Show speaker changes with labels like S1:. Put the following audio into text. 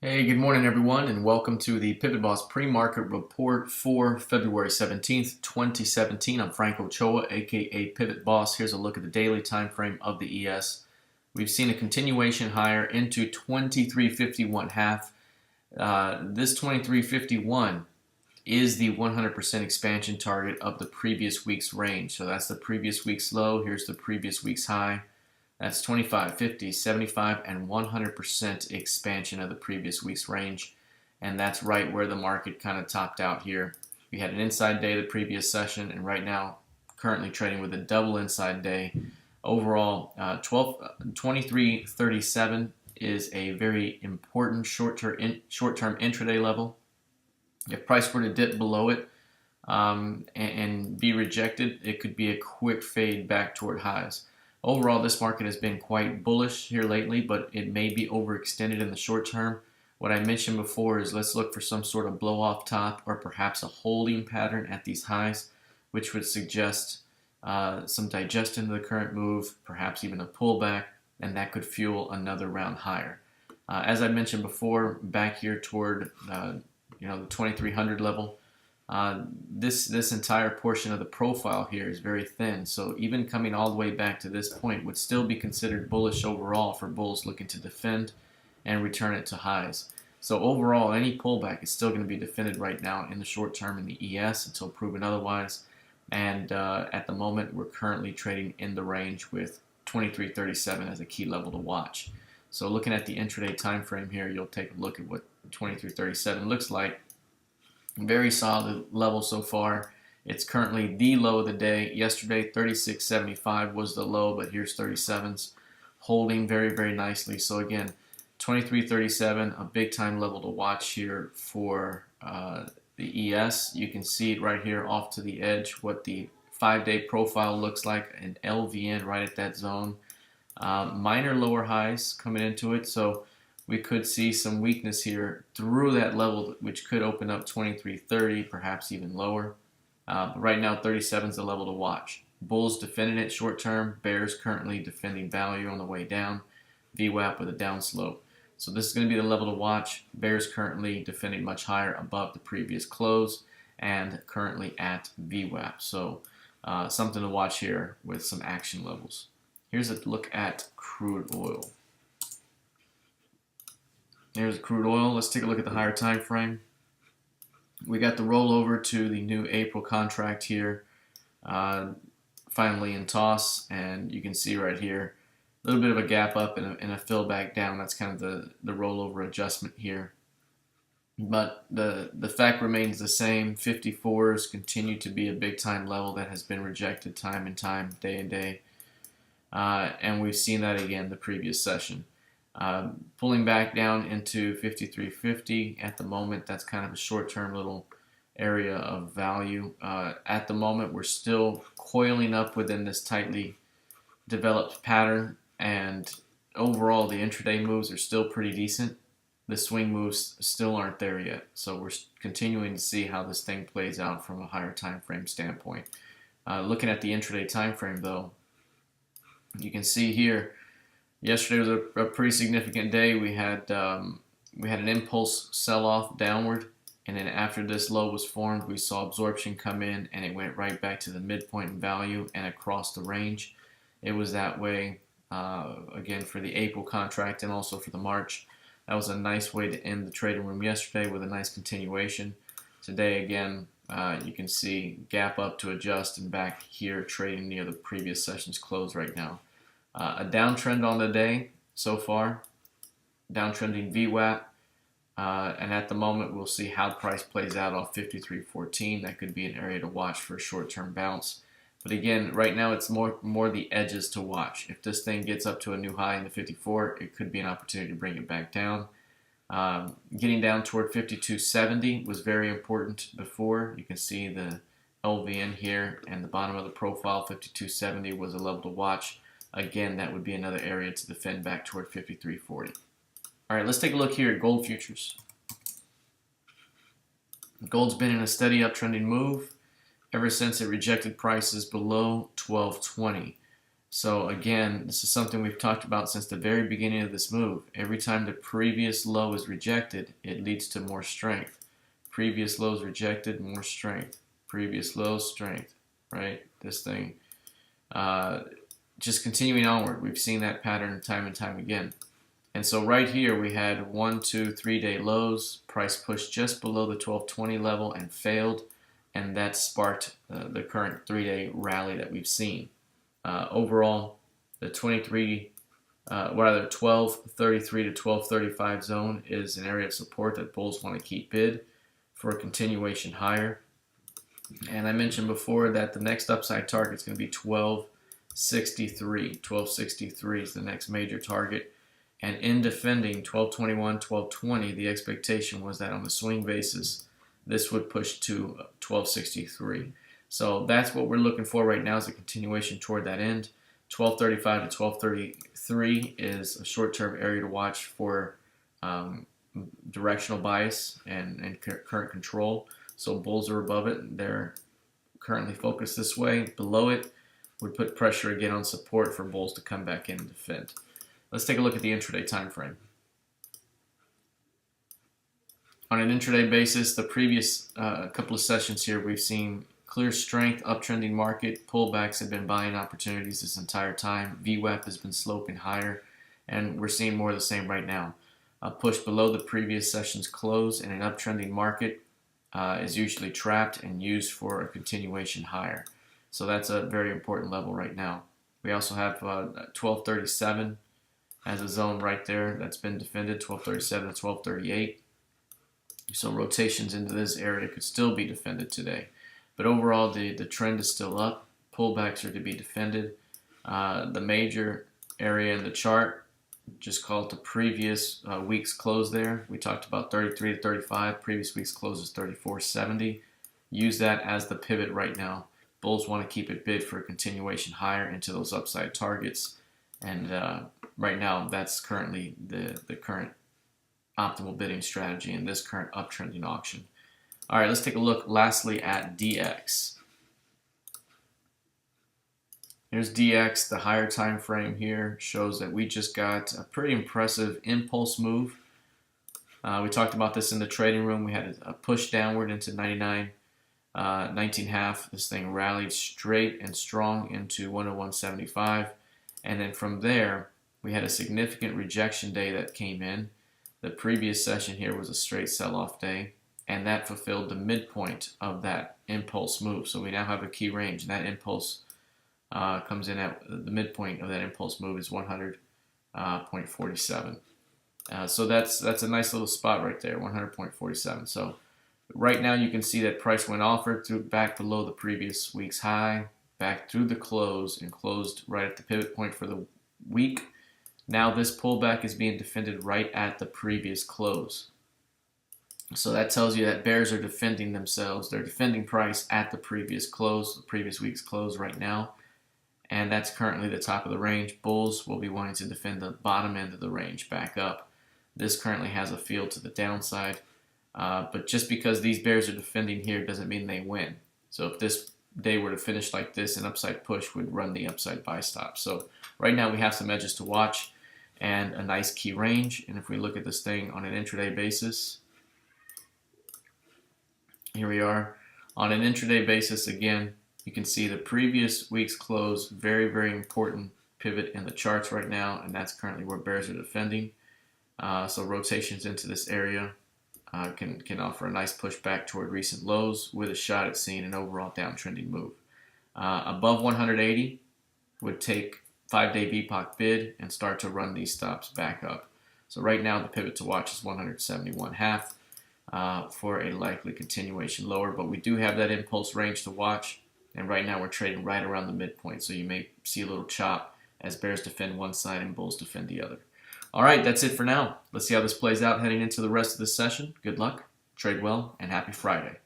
S1: Hey, good morning everyone, and welcome to the PivotBoss Pre-Market Report for February 17th, 2017. I'm Frank Ochoa, aka PivotBoss. Here's a look at the daily time frame of the ES. We've seen a continuation higher into 2351 half. This 2351 is the 100% expansion target of the previous week's range. So that's the previous week's low. Here's the previous week's high. That's 25, 50, 75, and 100% expansion of the previous week's range. And that's right where the market kind of topped out here. We had an inside day the previous session, and right now currently trading with a double inside day. Overall, 2337 is a very important short-term intraday level. If price were to dip below it and be rejected, it could be a quick fade back toward highs. Overall, this market has been quite bullish here lately, but it may be overextended in the short term. What I mentioned before is let's look for some sort of blow-off top or perhaps a holding pattern at these highs, which would suggest some digestion of the current move, perhaps even a pullback, and that could fuel another round higher. As I mentioned before, back here toward the 2300 level, this entire portion of the profile here is very thin, so even coming all the way back to this point would still be considered bullish overall for bulls looking to defend and return it to highs. So overall, any pullback is still going to be defended right now in the short term in the ES until proven otherwise, and at the moment we're currently trading in the range with 2337 as a key level to watch. So looking at the intraday time frame here, you'll take a look at what 2337 looks like. Very solid level so far. It's currently the low of the day. Yesterday, 36.75 was the low, but here's 37s holding very, very nicely. So again, 23.37, a big time level to watch here for the ES. You can see it right here off to the edge, what the 5-day profile looks like, an LVN right at that zone. Minor lower highs coming into it, so we could see some weakness here through that level, which could open up 2330, perhaps even lower. But right now, 37 is the level to watch. Bulls defending it short term. Bears currently defending value on the way down. VWAP with a down slope. So this is going to be the level to watch. Bears currently defending much higher above the previous close and currently at VWAP. So something to watch here with some action levels. Here's a look at crude oil. There's crude oil. Let's take a look at the higher time frame. We got the rollover to the new April contract here, finally in toss, and you can see right here a little bit of a gap up and a fill back down. That's kind of the rollover adjustment here. But the fact remains the same. 54s continue to be a big time level that has been rejected time and time, day and day, and we've seen that again the previous session. Pulling back down into 53.50 at the moment. That's kind of a short-term little area of value. At the moment, we're still coiling up within this tightly developed pattern, and overall, the intraday moves are still pretty decent. The swing moves still aren't there yet, so we're continuing to see how this thing plays out from a higher time frame standpoint. Looking at the intraday time frame, though, you can see here. Yesterday was a pretty significant day. We had an impulse sell-off downward, and then after this low was formed, we saw absorption come in, and it went right back to the midpoint in value and across the range. It was that way again for the April contract and also for the March. That was a nice way to end the trading room yesterday with a nice continuation. Today, again, you can see gap up to adjust and back here trading near the previous session's close right now. A downtrend on the day so far, downtrending VWAP, and at the moment we'll see how the price plays out off 53.14. That could be an area to watch for a short-term bounce. But again, right now it's more the edges to watch. If this thing gets up to a new high in the 54, it could be an opportunity to bring it back down. Getting down toward 52.70 was very important before. You can see the LVN here and the bottom of the profile. 52.70 was a level to watch. Again, that would be another area to defend back toward 53.40. All right, let's take a look here at gold futures. Gold's been in a steady uptrending move ever since it rejected prices below 1220. So again, this is something we've talked about since the very beginning of this move. Every time the previous low is rejected, it leads to more strength. Previous lows rejected, more strength. Previous low, strength, right? This thing. Just continuing onward. We've seen that pattern time and time again. And so right here we had 1, 2, 3-day lows. Price pushed just below the 1220 level and failed. And that sparked the current 3-day rally that we've seen. Overall, the 1233 to 1235 zone is an area of support that bulls want to keep bid for a continuation higher. And I mentioned before that the next upside target is going to be 1263. 1263 is the next major target. And in defending 1221, 1220, the expectation was that on the swing basis, this would push to 1263. So that's what we're looking for right now, is a continuation toward that end. 1235 to 1233 is a short-term area to watch for directional bias and current control. So bulls are above it. They're currently focused this way. Below it would put pressure again on support for bulls to come back in and defend. Let's take a look at the intraday time frame. On an intraday basis, the previous couple of sessions here, we've seen clear strength, uptrending market. Pullbacks have been buying opportunities this entire time. VWAP has been sloping higher, and we're seeing more of the same right now. A push below the previous session's close in an uptrending market is usually trapped and used for a continuation higher. So that's a very important level right now. We also have 1237 as a zone right there that's been defended, 1237 to 1238. So rotations into this area could still be defended today. But overall, the trend is still up. Pullbacks are to be defended. The major area in the chart, just call it the previous week's close there. We talked about 33 to 35. Previous week's close is 34.70. Use that as the pivot right now. Bulls want to keep it bid for a continuation higher into those upside targets. And right now, that's currently the current optimal bidding strategy in this current uptrending auction. All right, let's take a look lastly at DX. Here's DX. The higher time frame here shows that we just got a pretty impressive impulse move. We talked about this in the trading room. We had a push downward into 99, 19.5. This thing rallied straight and strong into 101.75. And then from there, we had a significant rejection day that came in. The previous session here was a straight sell-off day, and that fulfilled the midpoint of that impulse move. So we now have a key range, and that impulse comes in at the midpoint of that impulse move is 100.47. So that's a nice little spot right there, 100.47. So right now you can see that price went offered through back below the previous week's high, back through the close, and closed right at the pivot point for the week. Now this pullback is being defended right at the previous close. So that tells you that bears are defending themselves. They're defending price at the previous close, the previous week's close right now. And that's currently the top of the range. Bulls will be wanting to defend the bottom end of the range back up. This currently has a feel to the downside. But just because these bears are defending here doesn't mean they win. So if this day were to finish like this, an upside push would run the upside buy stop. So right now we have some edges to watch and a nice key range. And if we look at this thing on an intraday basis, here we are. On an intraday basis, again, you can see the previous week's close, very, very important pivot in the charts right now, and that's currently where bears are defending. So rotations into this area can offer a nice push back toward recent lows with a shot at seeing an overall downtrending move. Above 180 would take 5-day VPOC bid and start to run these stops back up. So right now the pivot to watch is 171.5 for a likely continuation lower, but we do have that impulse range to watch, and right now we're trading right around the midpoint, so you may see a little chop as bears defend one side and bulls defend the other. All right, that's it for now. Let's see how this plays out heading into the rest of the session. Good luck, trade well, and happy Friday.